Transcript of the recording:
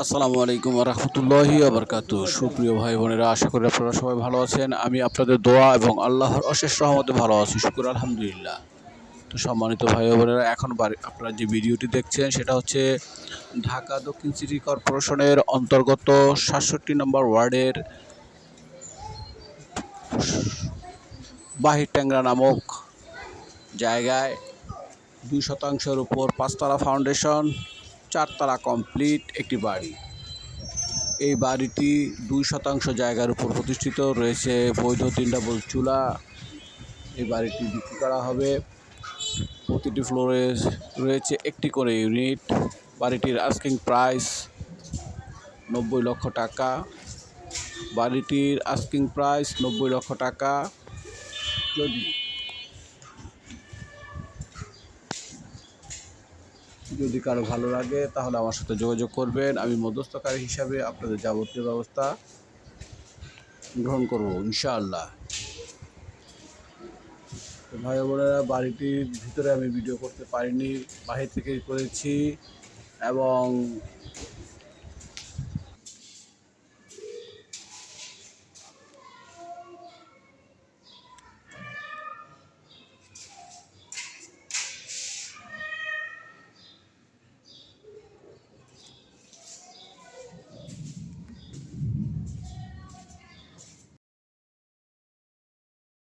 আসসালামু আলাইকুম রহমতুল্লাহি আবরকাতু। সুপ্রিয় ভাই বোনেরা, আশা করি আপনারা সবাই ভালো আছেন। আমি আপনাদের দোয়া এবং আল্লাহর অশেষ রহমতে ভালো আছি, শুকুর আলহামদুলিল্লাহ। তো সম্মানিত ভাই বোনেরা, এখন আপনারা যে ভিডিওটি দেখছেন সেটা হচ্ছে ঢাকা দক্ষিণ সিটি কর্পোরেশনের অন্তর্গত ৬৭ নম্বর ওয়ার্ডের বাহির ট্যাংরা নামক জায়গায় ২% উপর ৫তলা ফাউন্ডেশন, ৪তলা কমপ্লিট একটি বাড়ি। এই বাড়িটি ২% জায়গার উপর প্রতিষ্ঠিত, রয়েছে বৈধ ৩ ডাবল চুলা। এই বাড়িটি বিক্রি করা হবে। প্রতিটি ফ্লোরে রয়েছে একটি করে ইউনিট। বাড়িটির আস্কিং প্রাইস ৯০ লক্ষ টাকা। বাড়িটির আস্কিং প্রাইস ৯০ লক্ষ টাকা। যদি কারো ভালো লাগে তাহলে আমার সাথে যোগাযোগ করবেন। আমি মধ্যস্থকারী হিসাবে আপনাদের যাবতীয় ব্যবস্থা গ্রহণ করব ইনশাআল্লাহ। তো ভাই বোনেরা, বাড়িটির ভিতরে আমি ভিডিও করতে পারিনি, বাহির থেকে করেছি এবং